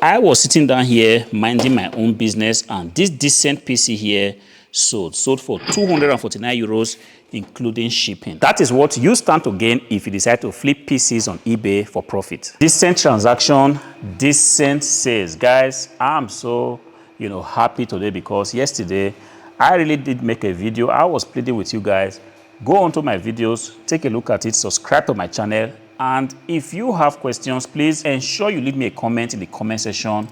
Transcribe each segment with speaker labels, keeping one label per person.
Speaker 1: I was sitting down here minding my own business, and this decent PC here sold for 249 euros, including shipping. That is what you stand to gain if you decide to flip PCs on eBay for profit. Decent transaction, decent sales. Guys, I'm so happy today because yesterday I really did make a video. I was pleading with you guys, go onto my videos, take a look at it, subscribe to my channel, and if you have questions, please ensure you leave me a comment in the comment section.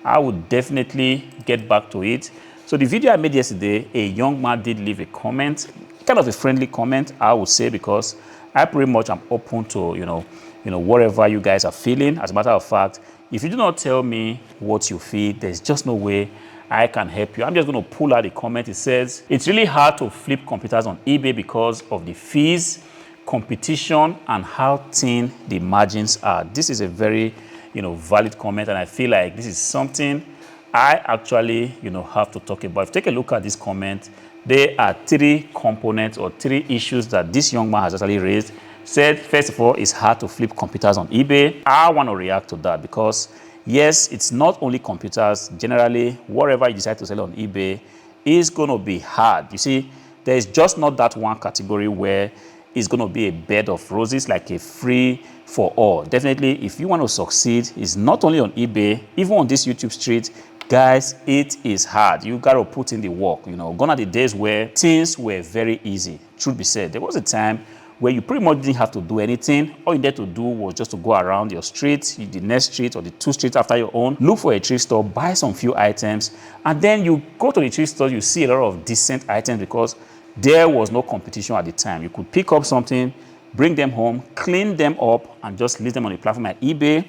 Speaker 1: I will definitely get back to it. So the video I made yesterday, a young man did leave a comment, kind of a friendly comment, I would say, because I pretty much am open to whatever you guys are feeling. As a matter of fact, if you do not tell me what you feel, there's just no way I can help you. I'm just going to pull out the comment. It says, it's really hard to flip computers on eBay because of the fees, competition, and how thin the margins are. This is a very valid comment, and I feel like this is something I actually have to talk about. If you take a look at this comment, there are 3 components or 3 issues that this young man has actually raised. Said, first of all, it's hard to flip computers on eBay. I want to react to that because yes, it's not only computers. Generally, whatever you decide to sell on eBay is going to be hard. You see, there's just not that one category where it's going to be a bed of roses, like a free for all. Definitely, if you want to succeed, it's not only on eBay, even on this YouTube street, guys, it is hard. You got to put in the work. Gone are the days where things were very easy. Truth be said, there was a time where you pretty much didn't have to do anything. All you had to do was just to go around your street, the next street or the 2 streets after your own, look for a thrift store, buy some few items, and then you go to the thrift store, you see a lot of decent items because there was no competition at the time. You could pick up something, bring them home, clean them up, and just list them on a platform like eBay.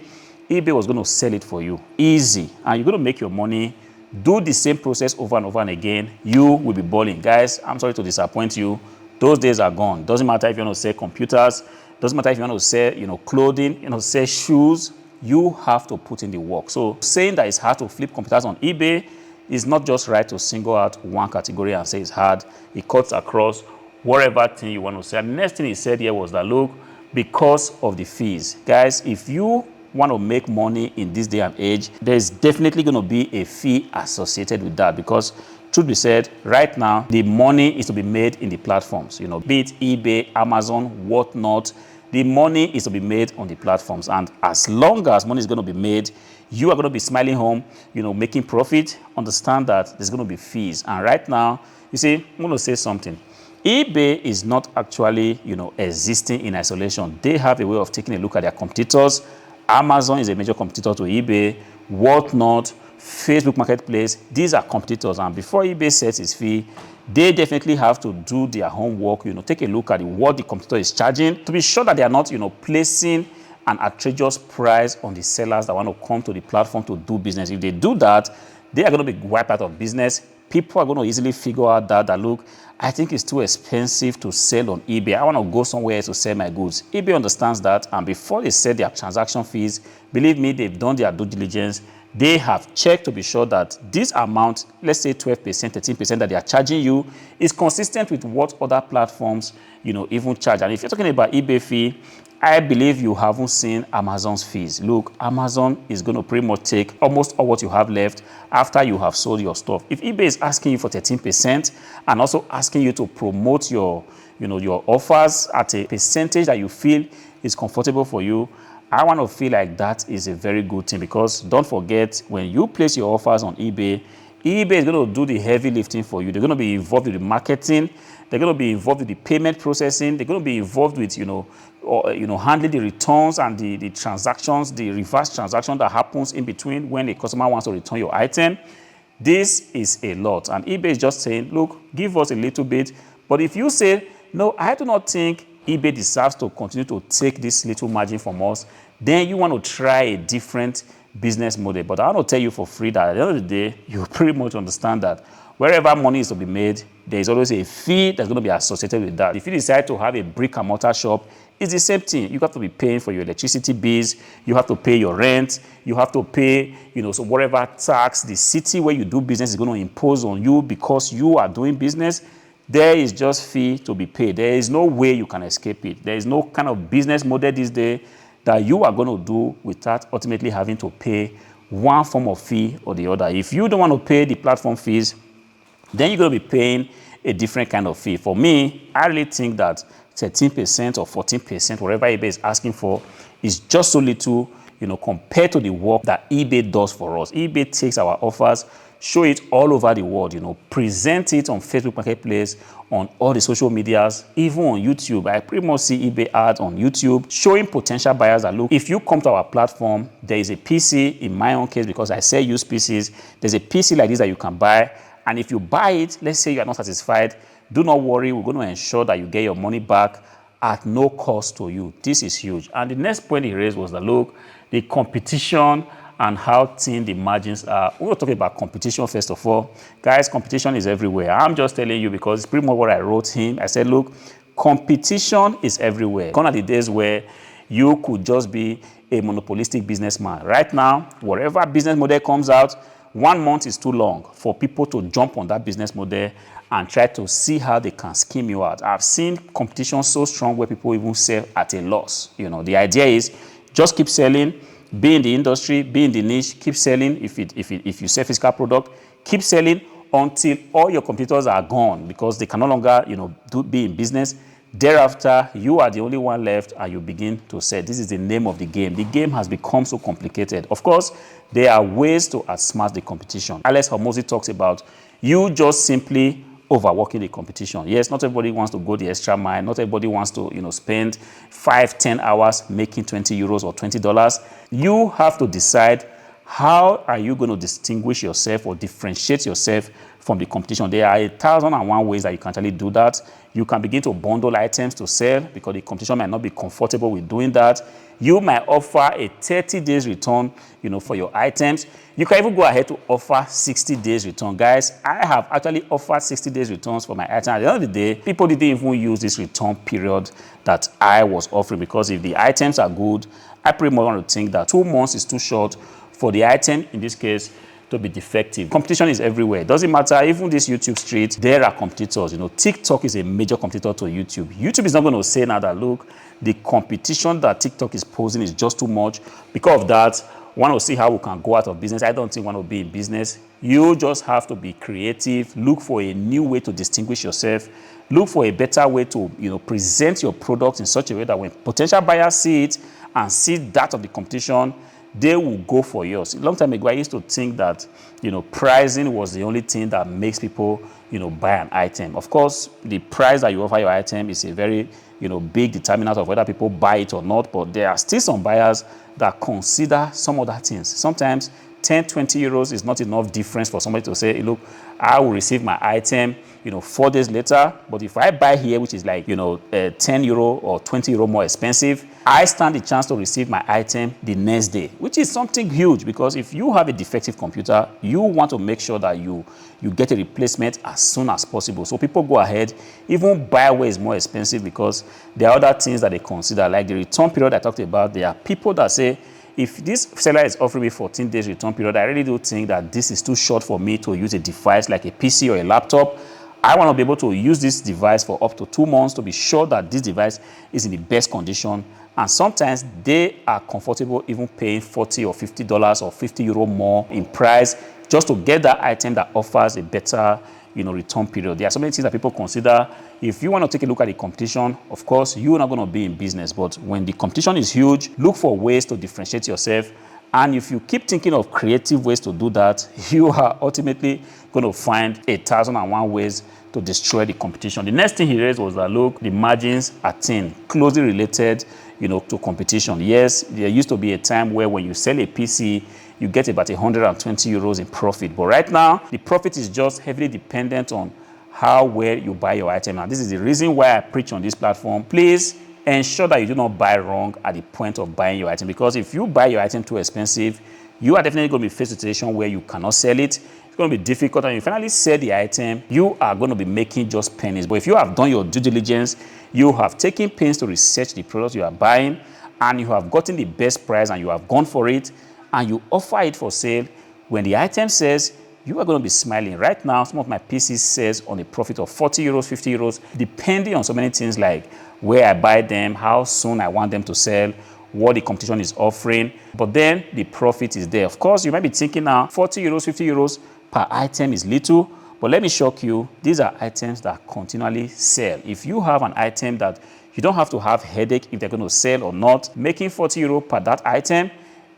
Speaker 1: eBay was going to sell it for you. Easy. And you're going to make your money. Do the same process over and over and again. You will be balling. Guys, I'm sorry to disappoint you. Those days are gone. Doesn't matter if you want to sell computers. Doesn't matter if you want to sell, clothing, sell shoes. You have to put in the work. So saying that it's hard to flip computers on eBay is not just right to single out one category and say it's hard. It cuts across whatever thing you want to say. And the next thing he said here was that, look, because of the fees. Guys, if you want to make money in this day and age, there's definitely going to be a fee associated with that because truth be said, right now, the money is to be made in the platforms, be it eBay, Amazon, whatnot. The money is to be made on the platforms. And as long as money is going to be made, you are going to be smiling home, making profit. Understand that there's going to be fees. And right now, you see, I'm going to say something. eBay is not actually, existing in isolation. They have a way of taking a look at their competitors. Amazon is a major competitor to eBay, whatnot, Facebook Marketplace. These are competitors, and before eBay sets its fee, they definitely have to do their homework, take a look at what the competitor is charging to be sure that they are not, placing an outrageous price on the sellers that want to come to the platform to do business. If they do that, they are going to be wiped out of business. People are going to easily figure out that look, I think it's too expensive to sell on eBay. I want to go somewhere else to sell my goods. eBay understands that, and before they set their transaction fees, believe me, they've done their due diligence. They have checked to be sure that this amount, let's say 12%, 13% that they are charging you, is consistent with what other platforms, even charge. And if you're talking about eBay fee, I believe you haven't seen Amazon's fees. Look, Amazon is going to pretty much take almost all what you have left after you have sold your stuff. If eBay is asking you for 13% and also asking you to promote your offers at a percentage that you feel is comfortable for you, I want to feel like that is a very good thing because don't forget, when you place your offers on eBay, eBay is going to do the heavy lifting for you. They're going to be involved with the marketing. They're going to be involved with the payment processing. They're going to be involved with, handling the returns and the transactions, the reverse transaction that happens in between when a customer wants to return your item. This is a lot. And eBay is just saying, look, give us a little bit. But if you say, no, I do not think eBay deserves to continue to take this little margin from us, then you want to try a different business model. But I want to tell you for free that at the end of the day, you pretty much understand that wherever money is to be made, there is always a fee that's going to be associated with that. If you decide to have a brick and mortar shop, it's the same thing. You have to be paying for your electricity bills. You have to pay your rent. You have to pay, so whatever tax the city where you do business is going to impose on you because you are doing business. There is just fee to be paid. There is no way you can escape it. There is no kind of business model this day that you are going to do without ultimately having to pay one form of fee or the other. If you don't want to pay the platform fees, then you're going to be paying a different kind of fee. For me, I really think that 13% or 14%, whatever eBay is asking for, is just so little, compared to the work that eBay does for us. eBay takes our offers, show it all over the world, present it on Facebook Marketplace, on all the social medias, even on YouTube. I pretty much see eBay ads on YouTube showing potential buyers that, look, if you come to our platform, there is a PC, in my own case, because I sell used PCs, there's a PC like this that you can buy. And if you buy it, let's say you are not satisfied, do not worry, we're going to ensure that you get your money back at no cost to you. This is huge. And the next point he raised was that, look, the competition and how thin the margins are. We're talking about competition first of all. Guys, competition is everywhere. I'm just telling you because it's pretty much what I wrote him. I said, look, competition is everywhere. Gone are the days where you could just be a monopolistic businessman. Right now, whatever business model comes out, 1 month is too long for people to jump on that business model and try to see how they can scheme you out. I've seen competition so strong where people even sell at a loss. The idea is just keep selling, be in the industry, be in the niche, keep selling. If you sell physical product, keep selling until all your competitors are gone because they can no longer, be in business. Thereafter, you are the only one left and you begin to sell. This is the name of the game. The game has become so complicated. Of course, there are ways to outsmart the competition. Alex Hormozi talks about you just simply overworking the competition. Yes, not everybody wants to go the extra mile. Not everybody wants to, spend 5-10 hours making 20 euros or $20. You have to decide how are you going to distinguish yourself or differentiate yourself from the competition. There are 1,001 ways that you can actually do that. You can begin to bundle items to sell because the competition might not be comfortable with doing that. You might offer a 30 days return, for your items. You can even go ahead to offer 60 days return. Guys, I have actually offered 60 days returns for my items. At the end of the day, people didn't even use this return period that I was offering because if the items are good, I pretty much want to think that 2 months is too short for the item, in this case, to be defective. Competition is everywhere. Doesn't matter, even this YouTube street, there are competitors. TikTok is a major competitor to YouTube. YouTube is not going to say now that, look, the competition that TikTok is posing is just too much. Because of that, want to see how we can go out of business. I don't think want to be in business. You just have to be creative. Look for a new way to distinguish yourself. Look for a better way to, present your product in such a way that when potential buyers see it and see that of the competition, they will go for yours. A long time ago, I used to think that, pricing was the only thing that makes people, buy an item. Of course, the price that you offer your item is a very, big determinant of whether people buy it or not. But there are still some buyers that consider some other things. Sometimes 10, 20 euros is not enough difference for somebody to say, hey, look, I will receive my item, 4 days later. But if I buy here, which is like, 10 euro or 20 euro more expensive, I stand the chance to receive my item the next day, which is something huge because if you have a defective computer, you want to make sure that you get a replacement as soon as possible. So people go ahead, even buy where it's more expensive because there are other things that they consider, like the return period I talked about. There are people that say, if this seller is offering me 14 days return period, I really do think that this is too short for me to use a device like a PC or a laptop. I want to be able to use this device for up to 2 months to be sure that this device is in the best condition. And sometimes they are comfortable even paying $40 or $50 or 50 euro more in price just to get that item that offers a better, return period. There are so many things that people consider. If you want to take a look at the competition, of course, you're not going to be in business. But when the competition is huge, look for ways to differentiate yourself. And if you keep thinking of creative ways to do that, you are ultimately going to find 1,001 ways to destroy the competition. The next thing he raised was that, look, the margins are thin, closely related, to competition. Yes, there used to be a time where when you sell a PC, you get about 120 euros in profit. But right now, the profit is just heavily dependent on how well you buy your item. And this is the reason why I preach on this platform. Please ensure that you do not buy wrong at the point of buying your item. Because if you buy your item too expensive, you are definitely going to be faced with a situation where you cannot sell it. It's going to be difficult. And you finally sell the item, you are going to be making just pennies. But if you have done your due diligence, you have taken pains to research the product you are buying, and you have gotten the best price and you have gone for it, and you offer it for sale, when the item sells, you are going to be smiling. Right now, some of my PCs sells on a profit of 40 euros, 50 euros, depending on so many things like where I buy them, how soon I want them to sell, what the competition is offering, but then the profit is there. Of course, you might be thinking now, 40 euros, 50 euros per item is little, but let me shock you, these are items that continually sell. If you have an item that you don't have to have headache if they're going to sell or not, making 40 euro per that item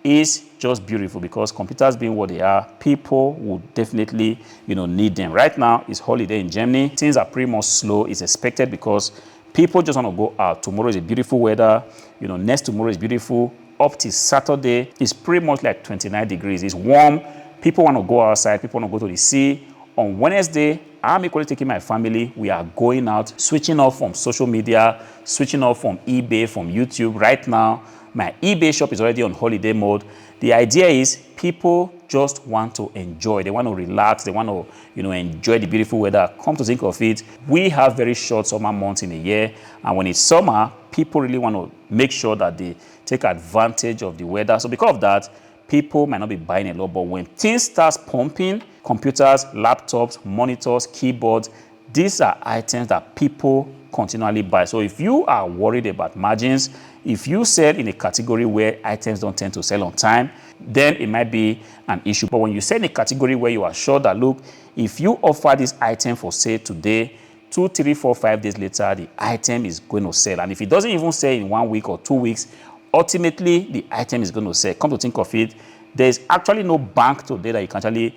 Speaker 1: is just beautiful, because computers being what they are, people would definitely, need them. Right now, it's holiday in Germany. Things are pretty much slow. It's expected because people just want to go out. Tomorrow is a beautiful weather. Next tomorrow is beautiful. Up till Saturday, it's pretty much like 29 degrees. It's warm. People want to go outside. People want to go to the sea. On Wednesday, I'm equally taking my family. We are going out, switching off from social media, switching off from eBay, from YouTube. Right now, my eBay shop is already on holiday mode. The idea is people just want to enjoy. They want to relax. They want to, enjoy the beautiful weather. Come to think of it, we have very short summer months in a year. And when it's summer, people really want to make sure that they take advantage of the weather. So because of that, people might not be buying a lot. But when things start pumping, computers, laptops, monitors, keyboards, these are items that people continually buy. So if you are worried about margins, if you sell in a category where items don't tend to sell on time, then it might be an issue. But when you sell in a category where you are sure that, look, if you offer this item for sale today, 2, 3, 4, 5 days later, the item is going to sell. And if it doesn't even sell in 1 week or 2 weeks, ultimately the item is going to sell. Come to think of it, there's actually no bank today that you can actually,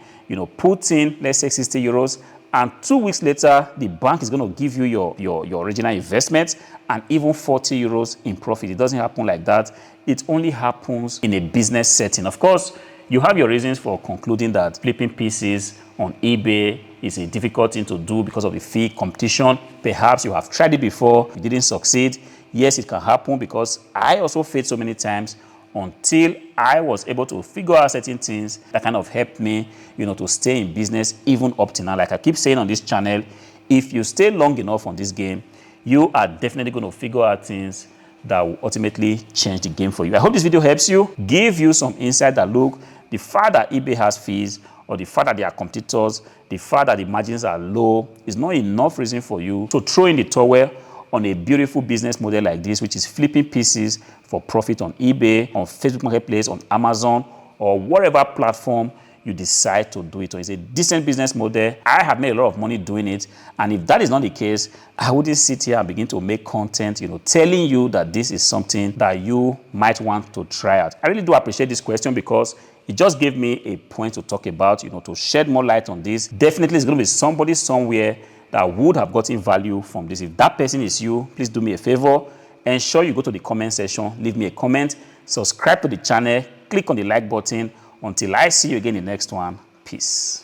Speaker 1: put in, let's say 60 euros, and 2 weeks later, the bank is going to give you your original investment and even 40 euros in profit. It doesn't happen like that. It only happens in a business setting. Of course, you have your reasons for concluding that flipping pieces on eBay is a difficult thing to do because of the fee competition. Perhaps you have tried it before, you didn't succeed. Yes, it can happen, because I also failed so many times until I was able to figure out certain things that kind of helped me, to stay in business even up to now. Like I keep saying on this channel, if you stay long enough on this game, you are definitely going to figure out things that will ultimately change the game for you. I hope this video helps you, give you some insight that, look, the fact that eBay has fees, or the fact that they are competitors, the fact that the margins are low, is not enough reason for you to throw in the towel on a beautiful business model like this, which is flipping pieces for profit on eBay, on Facebook Marketplace, on Amazon, or whatever platform you decide to do it on. It's a decent business model. I have made a lot of money doing it. And if that is not the case, I wouldn't sit here and begin to make content, telling you that this is something that you might want to try out. I really do appreciate this question, because it just gave me a point to talk about, to shed more light on this. Definitely it's going to be somebody somewhere that would have gotten value from this. If that person is you, please do me a favor. Ensure you go to the comment section, leave me a comment, subscribe to the channel, click on the like button. Until I see you again in the next one, peace.